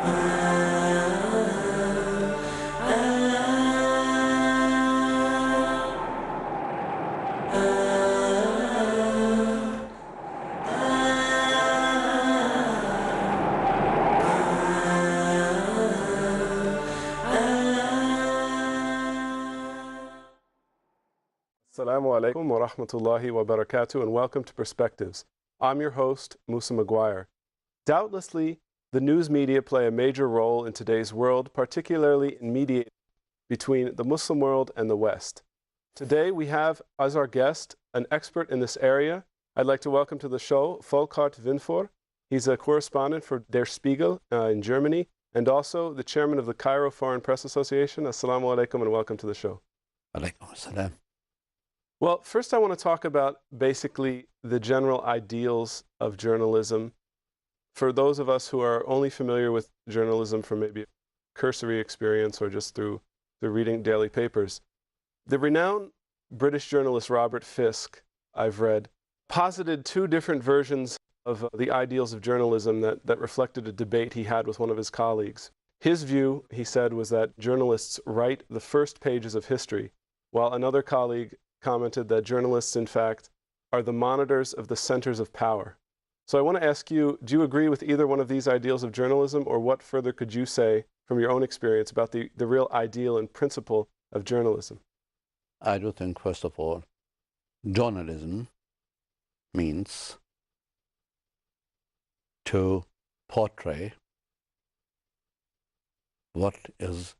Assalamu alaikum wa rahmatullahi wa barakatuh, and welcome to Perspectives. I'm your host, Musa Maguire. Doubtlessly, the news media play a major role in today's world, particularly in mediating between the Muslim world and the West. Today, we have as our guest an expert in this area. I'd like to welcome to the show Volkart Winfour. He's a correspondent for Der Spiegel in Germany, and also the chairman of the Cairo Foreign Press Association. Assalamu alaikum and welcome to the show. Alaikum assalam. Well, first I want to talk about basically the general ideals of journalism. For those of us who are only familiar with journalism from maybe a cursory experience or just through reading daily papers, the renowned British journalist Robert Fisk, I've read, posited two different versions of the ideals of journalism that reflected a debate he had with one of his colleagues. His view, he said, was that journalists write the first pages of history, while another colleague commented that journalists, in fact, are the monitors of the centers of power. So I want to ask you, do you agree with either one of these ideals of journalism, or what further could you say from your own experience about the real ideal and principle of journalism? I do think, first of all, journalism means to portray what is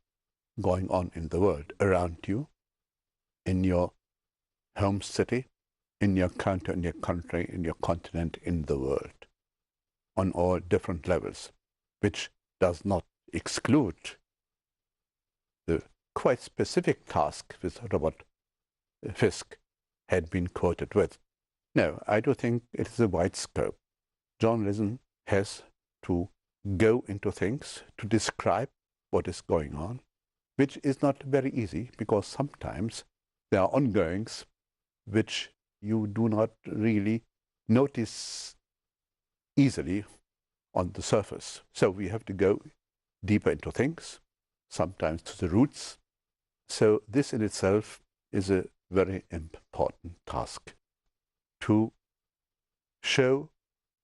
going on in the world around you, in your home city, in your county, in your country, in your continent, in the world, on all different levels, which does not exclude the quite specific task which Robert Fisk had been quoted with. No, I do think it is a wide scope. Journalism has to go into things to describe what is going on, which is not very easy, because sometimes there are ongoings which you do not really notice easily on the surface. So we have to go deeper into things, sometimes to the roots. So this in itself is a very important task, to show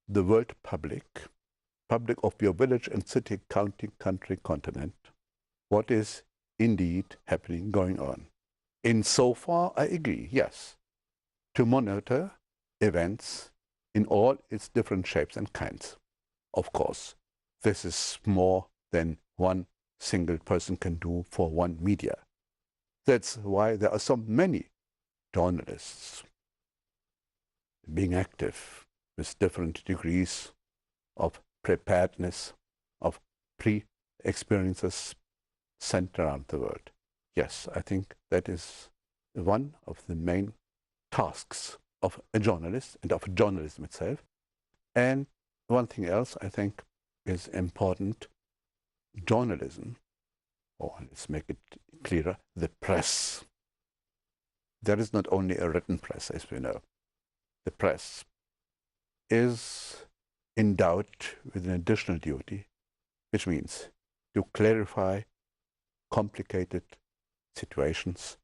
the world public of your village and city, county, country, continent, what is indeed happening, going on. Insofar, I agree, yes, to monitor events in all its different shapes and kinds. Of course, this is more than one single person can do for one media. That's why there are so many journalists being active with different degrees of preparedness, of pre-experiences sent around the world. Yes, I think that is one of the main tasks of a journalist and of journalism itself. And one thing else I think is important, journalism, or let's make it clearer, the press. There is not only a written press, as we know. The press is endowed with an additional duty, which means to clarify complicated situations,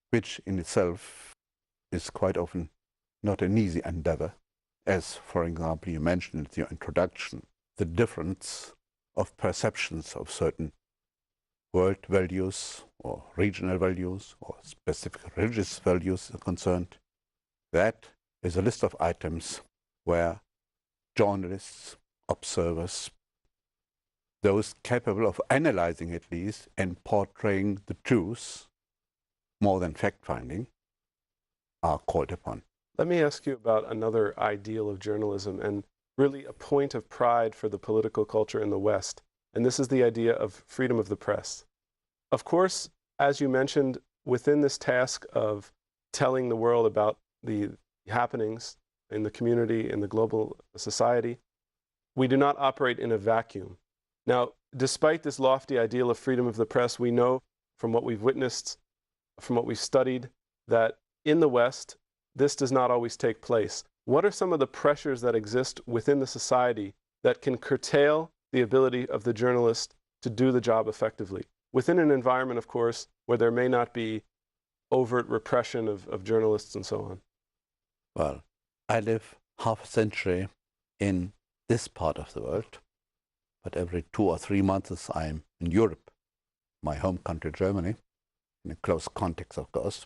which in itself is quite often not an easy endeavor. As, for example, you mentioned in your introduction, the difference of perceptions of certain world values or regional values or specific religious values are concerned. That is a list of items where journalists, observers, those capable of analyzing at least and portraying the truth more than fact-finding, are called upon. Let me ask you about another ideal of journalism, and really a point of pride for the political culture in the West, and this is the idea of freedom of the press. Of course, as you mentioned, within this task of telling the world about the happenings in the community, in the global society, we do not operate in a vacuum. Now, despite this lofty ideal of freedom of the press, we know from what we've witnessed, from what we've studied, that in the West, this does not always take place. What are some of the pressures that exist within the society that can curtail the ability of the journalist to do the job effectively within an environment, of course, where there may not be overt repression of journalists and so on? Well, I live half a century in this part of the world, but every 2 or 3 months I'm in Europe, my home country, Germany, in a close context, of course,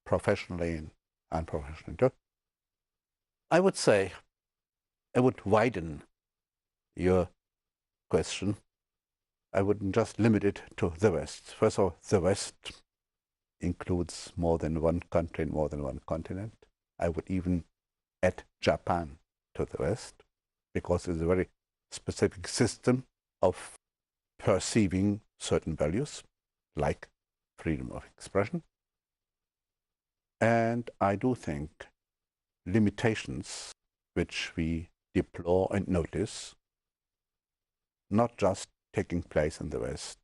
professionally and unprofessionally too. I would say, I would widen your question. I wouldn't just limit it to the West. First of all, the West includes more than one country and more than one continent. I would even add Japan to the West, because it's a very specific system of perceiving certain values, like freedom of expression. And I do think limitations which we deplore and notice, not just taking place in the West,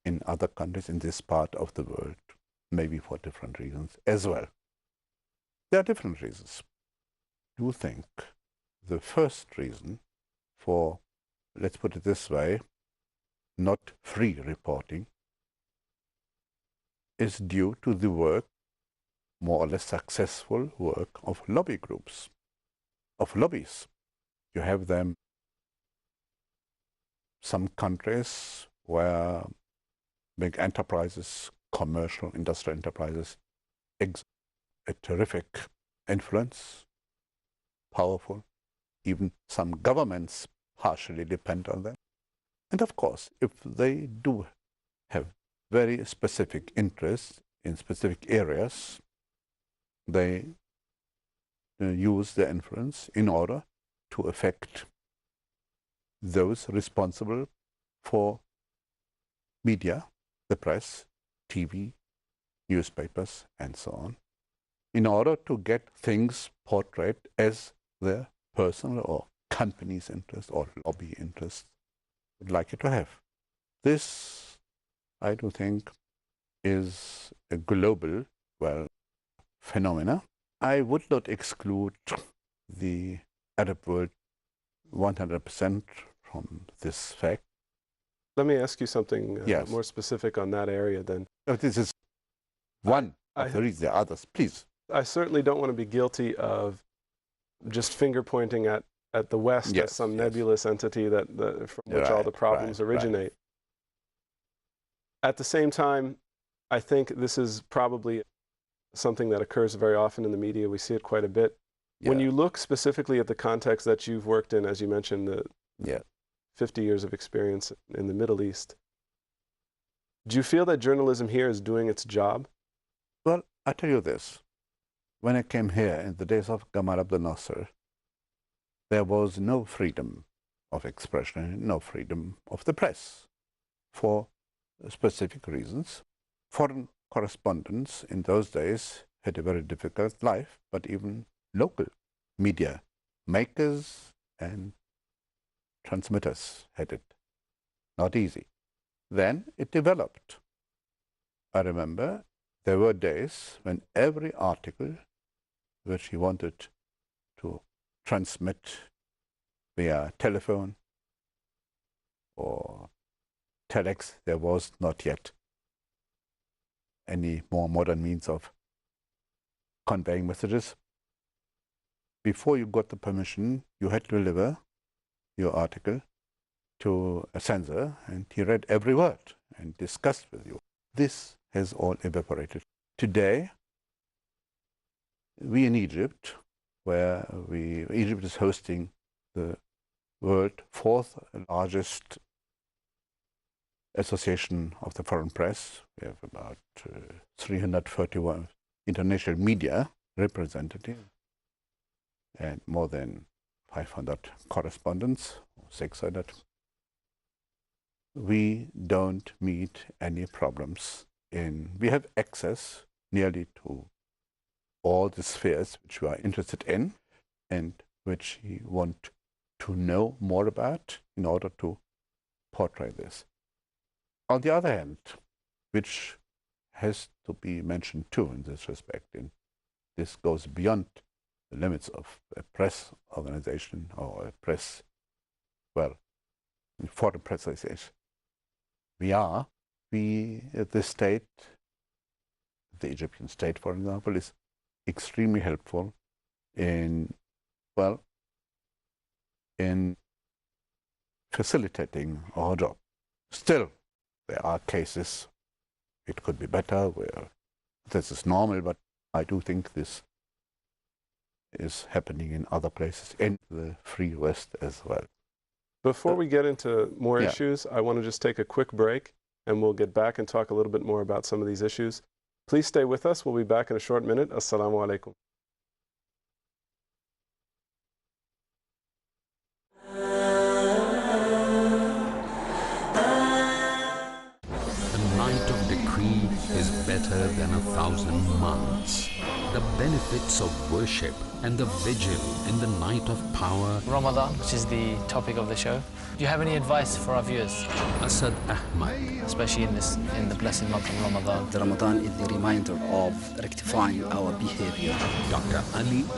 in other countries in this part of the world, maybe for different reasons as well. There are different reasons. I do think the first reason for, let's put it this way, not free reporting is due to the work, more or less successful work, of lobby groups, of lobbies. You have them, some countries where big enterprises, commercial, industrial enterprises, exert a terrific influence, powerful. Even some governments partially depend on them. And of course, if they do have very specific interests in specific areas, they use their influence in order to affect those responsible for media, the press, TV, newspapers, and so on, in order to get things portrayed as their personal or company's interest or lobby interest would like it to have. This, I do think, is a global, well, phenomena. I would not exclude the Arab world 100% from this fact. Let me ask you something Yes. more specific on that area then. This is one of the reasons. There are others. Please. I certainly don't want to be guilty of just finger pointing at the West as some nebulous entity from which all the problems originate. At the same time, I think this is probably something that occurs very often in the media. We see it quite a bit. Yeah. When you look specifically at the context that you've worked in, as you mentioned, the 50 years of experience in the Middle East, do you feel that journalism here is doing its job? Well, I tell you this. When I came here in the days of Gamal Abdel Nasser, there was no freedom of expression, no freedom of the press, for specific reasons. Foreign correspondents in those days had a very difficult life, but even local media makers and transmitters had it not easy. Then it developed. I remember there were days when every article which he wanted to transmit via telephone or telex, there was not yet any more modern means of conveying messages. Before you got the permission, you had to deliver your article to a censor, and he read every word and discussed with you. This has all evaporated. Today, we in Egypt, where Egypt is hosting the world 4th largest association of the foreign press. We have about 331 international media representatives and more than 500 correspondents, 600. We don't meet any problems. We have access nearly to all the spheres which we are interested in and which we want to know more about in order to portray this. On the other hand, which has to be mentioned too in this respect, and this goes beyond the limits of a press organization or a press, well, foreign presence. The state, the Egyptian state, for example, is extremely helpful in, well, in facilitating our job. Still, there are cases, it could be better, where this is normal, but I do think this is happening in other places, in the Free West as well. Before we get into more issues, I want to just take a quick break, and we'll get back and talk a little bit more about some of these issues. Please stay with us. We'll be back in a short minute. Assalamu alaikum. A night of decree is better than 1,000 months. The benefits of worship and the vigil in the night of power. Ramadan, which is the topic of the show. Do you have any advice for our viewers? Asad Ahmad. Especially in the blessed month of Ramadan. The Ramadan is the reminder of rectifying our behavior. Dr.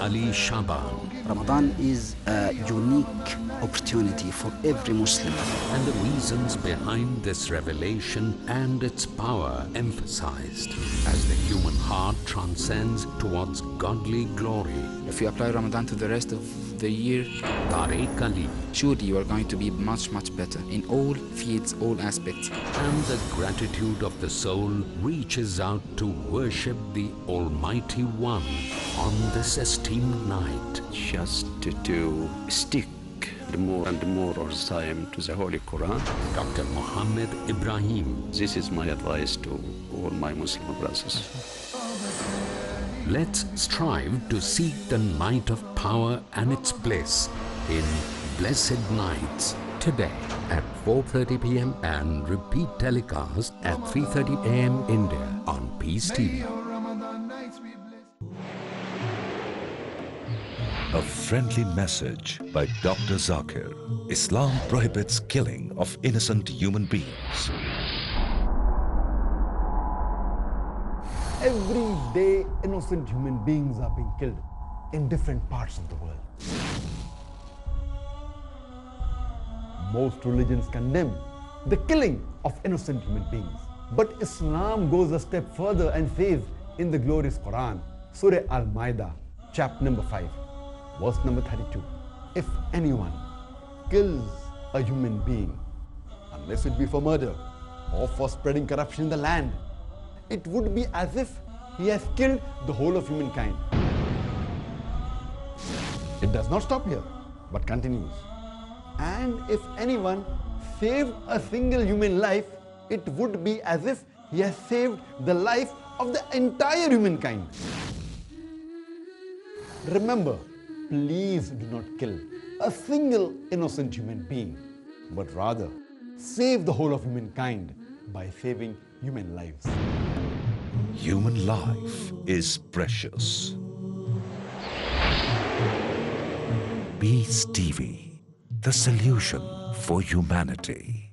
Ali Shaban. Ramadan is a unique opportunity for every Muslim. And the reasons behind this revelation and its power emphasized as the human heart transcends towards godly glory. If you apply Ramadan to the rest of the year, Tariq Ali. Surely you are going to be much better in all fields, all aspects. And the gratitude of the soul reaches out to worship the Almighty One on this esteemed night. Just to stick more and more of the time to the Holy Quran. Dr. Muhammad Ibrahim. This is my advice to all my Muslim brothers. Let's strive to seek the night of power and its bliss in Blessed Nights today at 4:30 p.m. and repeat telecast at 3:30 a.m. India on Peace TV. A friendly message by Dr. Zakir. Islam prohibits killing of innocent human beings. Every day, innocent human beings are being killed in different parts of the world. Most religions condemn the killing of innocent human beings. But Islam goes a step further and says in the glorious Quran, Surah Al-Ma'idah, chapter number 5, verse number 32, if anyone kills a human being, unless it be for murder or for spreading corruption in the land, it would be as if he has killed the whole of humankind. It does not stop here, but continues. And if anyone saved a single human life, it would be as if he has saved the life of the entire humankind. Remember, please do not kill a single innocent human being, but rather save the whole of humankind by saving human lives. Human life is precious. Peace TV, the solution for humanity.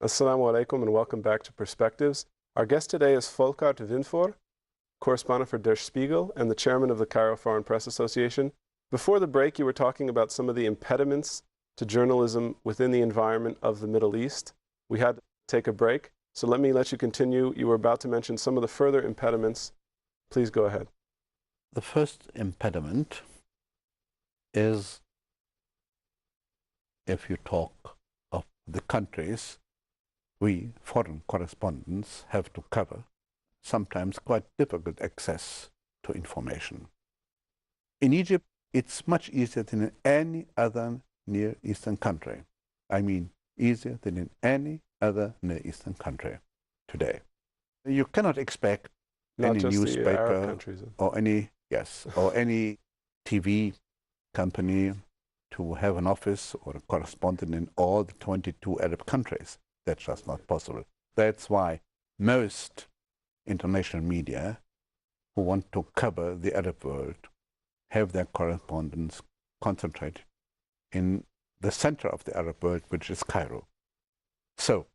Assalamu alaikum and welcome back to Perspectives. Our guest today is Volkart Windvoor, correspondent for Der Spiegel and the chairman of the Cairo Foreign Press Association. Before the break, you were talking about some of the impediments to journalism within the environment of the Middle East. We had to take a break, so let you continue. You were about to mention some of the further impediments. Please go ahead. The first impediment is, if you talk of the countries we foreign correspondents have to cover, sometimes quite difficult access to information. In Egypt, it's much easier than in any other Near Eastern country. I mean, easier than in any other Near Eastern country today. You cannot expect any newspaper or any TV company to have an office or a correspondent in all the 22 Arab countries. That's just not possible. That's why most international media who want to cover the Arab world have their correspondents concentrated in the center of the Arab world, which is Cairo. So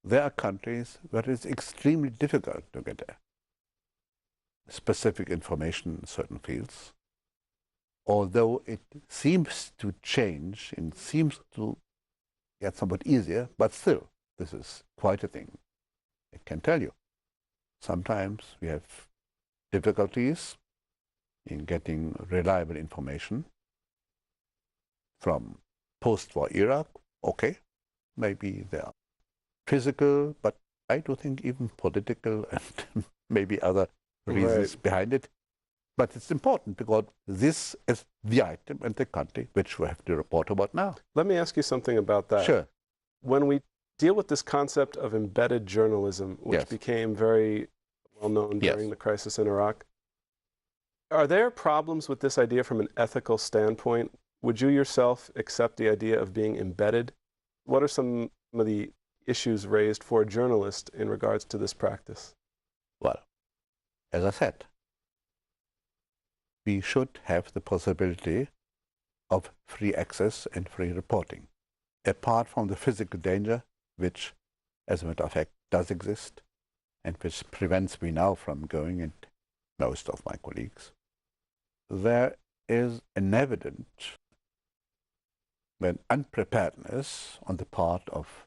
there are countries where it's extremely difficult to get there. specific information in certain fields, although it seems to change and seems to get somewhat easier, but still, this is quite a thing. I can tell you, sometimes we have difficulties in getting reliable information from post-war Iraq. Okay, maybe there are physical, but I do think even political and maybe other reasons behind it. But it's important because this is the item and the country which we have to report about now. Let me ask you something about that. Sure. When we deal with this concept of embedded journalism, which became very well known during the crisis in Iraq, are there problems with this idea from an ethical standpoint? Would you yourself accept the idea of being embedded? What are some of the issues raised for a journalist in regards to this practice? Well, as I said, we should have the possibility of free access and free reporting, apart from the physical danger, which, as a matter of fact, does exist, and which prevents me now from going, and most of my colleagues. There is an evident unpreparedness on the part of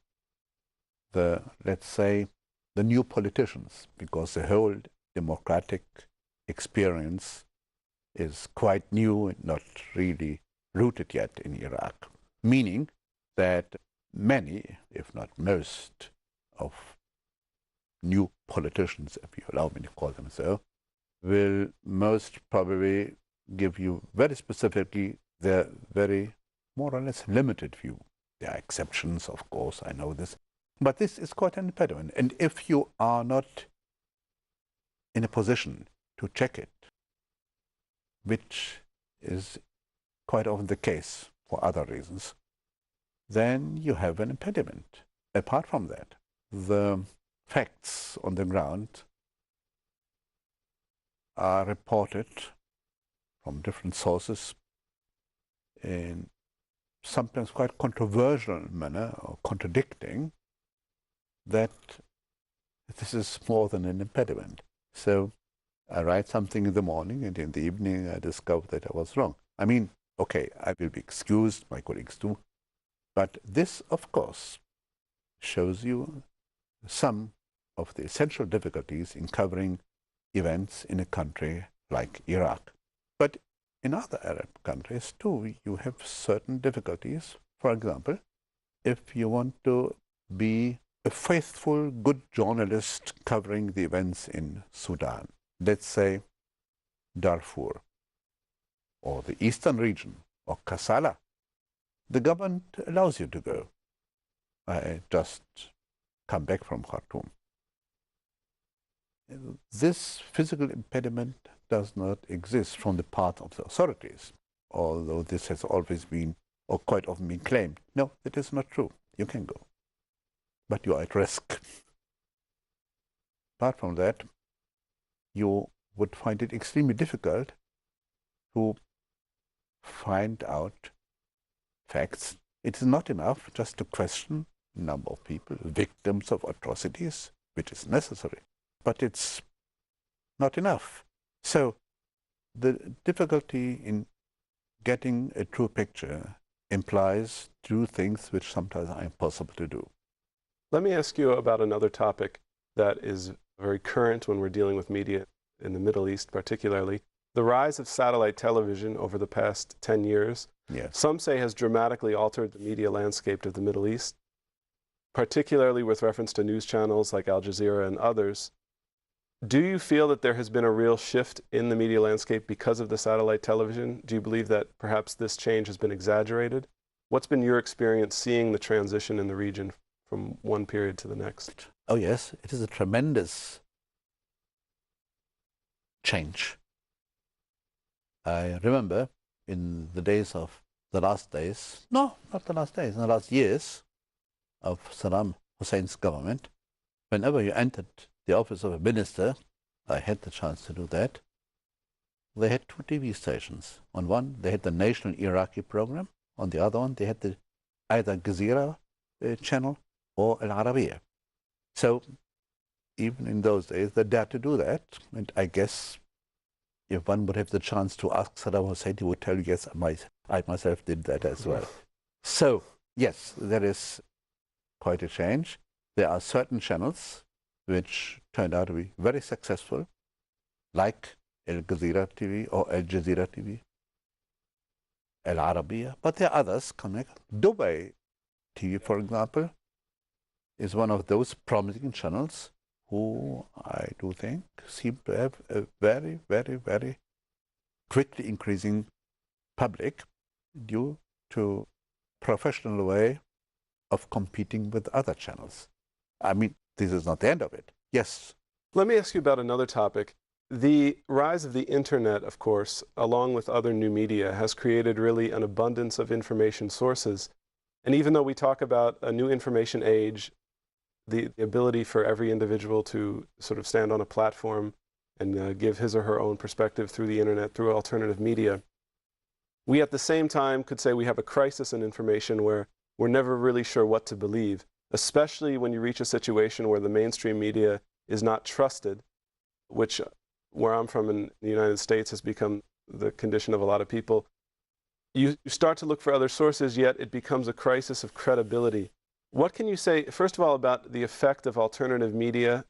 the, let's say, the new politicians, because the whole democratic experience is quite new and not really rooted yet in Iraq, meaning that many, if not most, of new politicians, if you allow me to call them so, will most probably give you very specifically their very more or less limited view. There are exceptions, of course, I know this, but this is quite an impediment. And if you are not in a position to check it, which is quite often the case for other reasons, then you have an impediment. Apart from that, the facts on the ground are reported from different sources in sometimes quite controversial manner or contradicting, that this is more than an impediment. So I write something in the morning and in the evening I discover that I was wrong. I mean, okay, I will be excused, my colleagues too, but this, of course, shows you some of the essential difficulties in covering events in a country like Iraq. But in other Arab countries too, you have certain difficulties. For example, if you want to be a faithful, good journalist covering the events in Sudan, let's say Darfur, or the eastern region, or Kassala, the government allows you to go. I just come back from Khartoum. This physical impediment does not exist from the part of the authorities, although this has always been, or quite often been claimed. No, it is not true. You can go, but you are at risk. Apart from that, you would find it extremely difficult to find out facts. It is not enough just to question a number of people, victims of atrocities, which is necessary, but it's not enough. So the difficulty in getting a true picture implies two things which sometimes are impossible to do. Let me ask you about another topic that is very current when we're dealing with media in the Middle East particularly. The rise of satellite television over the past 10 years, some say has dramatically altered the media landscape of the Middle East, particularly with reference to news channels like Al Jazeera and others. Do you feel that there has been a real shift in the media landscape because of the satellite television? Do you believe that perhaps this change has been exaggerated? What's been your experience seeing the transition in the region from one period to the next? Oh yes, it is a tremendous change. I remember in the days of the last days, no, not the last days, in the last years of Saddam Hussein's government, whenever you entered the office of a minister, I had the chance to do that, they had two TV stations. On one, they had the national Iraqi program. On the other one, they had either Jazeera channel or Al Arabiya. So even in those days, they dared to do that. And I guess if one would have the chance to ask Saddam Hussein, he would tell you, yes, I myself did that as well. So, yes, there is quite a change. There are certain channels which turned out to be very successful, like Al Jazeera TV or Al Jazeera TV, Al Arabiya, but there are others coming. Dubai TV, for example, is one of those promising channels who I do think seem to have a very, very, very quickly increasing public due to professional way of competing with other channels. I mean, this is not the end of it. Yes. Let me ask you about another topic. The rise of the internet, of course, along with other new media, has created really an abundance of information sources. And even though we talk about a new information age, the ability for every individual to sort of stand on a platform and give his or her own perspective through the internet, through alternative media, we at the same time could say we have a crisis in information where we're never really sure what to believe, especially when you reach a situation where the mainstream media is not trusted, which where I'm from in the United States has become the condition of a lot of people. You start to look for other sources, yet it becomes a crisis of credibility. What can you say, first of all, about the effect of alternative media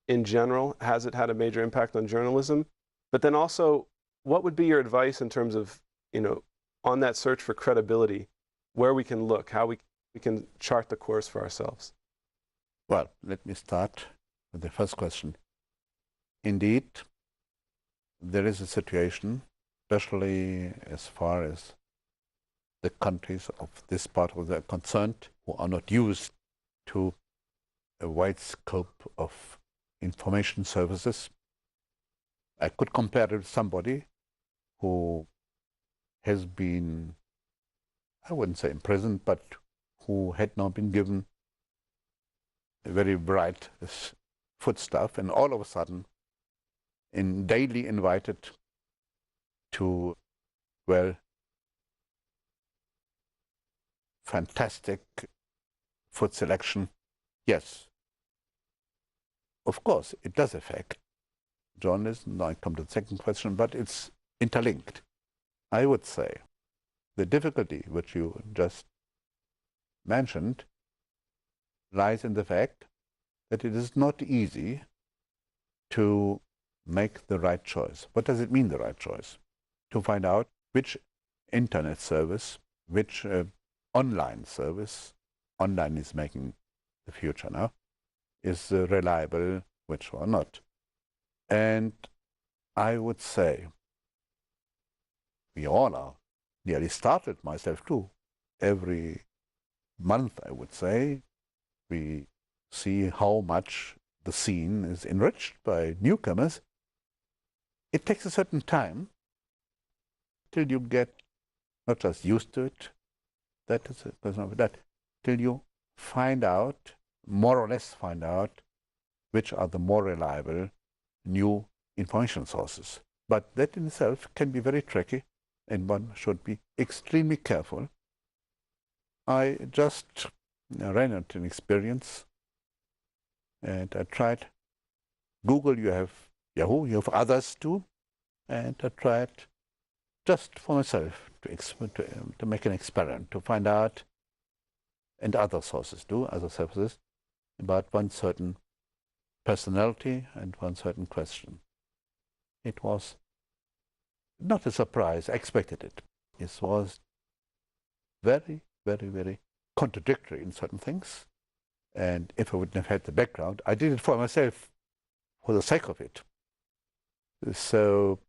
in general? Has it had a major impact on journalism? But then also, what would be your advice in terms of, on that search for credibility, where we can look, how we can chart the course for ourselves? Well, let me start with the first question. Indeed, there is a situation, especially as far as the countries of this part of the concerned, who are not used to a wide scope of information services. I could compare it with somebody who has been, I wouldn't say imprisoned, but who had not been given a very bright foodstuff, and all of a sudden, daily invited to, well, fantastic food selection. Yes, of course, it does affect journalism. Now I come to the second question, but it's interlinked. I would say the difficulty which you just mentioned lies in the fact that it is not easy to make the right choice. What does it mean, the right choice? To find out which internet service, which online service, online is making the future now, is reliable, which or not. And I would say, we all are nearly started, myself too. Every month, I would say, we see how much the scene is enriched by newcomers. It takes a certain time till you get not just used to it, till you find out, more or less find out, which are the more reliable new information sources. But that in itself can be very tricky, and one should be extremely careful. I just ran into an experience, and I tried Google, you have Yahoo, you have others too, and I tried just for myself to make an experiment, to find out, and other sources too, other services, about one certain personality and one certain question. It was not a surprise, I expected it. It was very, very, very contradictory in certain things. And if I wouldn't have had the background, I did it for myself, for the sake of it. So,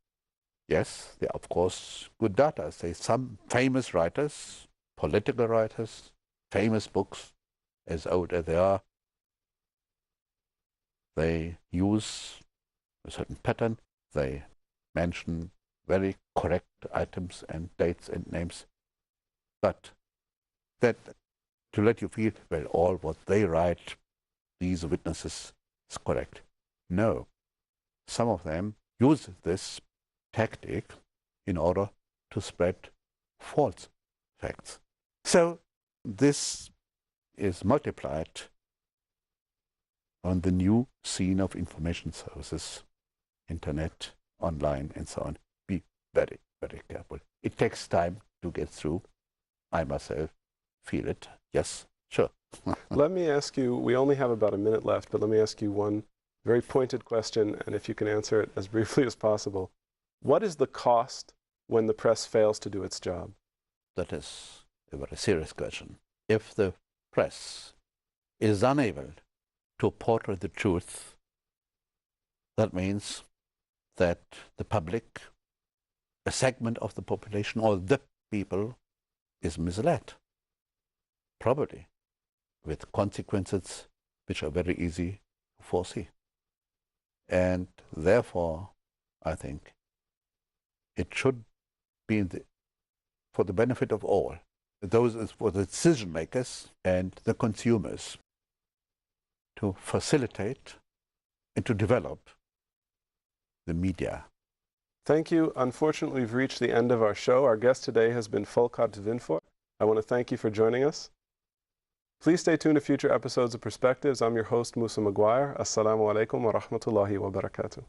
yes, there are of course good data. Say some famous writers, political writers, famous books, as old as they are, they use a certain pattern. They mention very correct items and dates and names. But that to let you feel, well, all what they write, these witnesses, is correct. No. Some of them use this tactic in order to spread false facts. So this is multiplied on the new scene of information services, internet, online and so on. Be very, very careful. It takes time to get through. I myself feel it. Yes, sure. Let me ask you, we only have about a minute left, but let me ask you one very pointed question, and if you can answer it as briefly as possible. What is the cost when the press fails to do its job? That is a very serious question. If the press is unable to portray the truth, that means that the public, a segment of the population, or the people, is misled, probably with consequences which are very easy to foresee. And therefore, I think it should be for the benefit of all, those for the decision makers and the consumers, to facilitate and to develop the media. Thank you. Unfortunately, we've reached the end of our show. Our guest today has been Volkart Vinfor. I want to thank you for joining us. Please stay tuned to future episodes of Perspectives. I'm your host, Musa Maguire. Assalamu alaikum wa rahmatullahi wa barakatuh.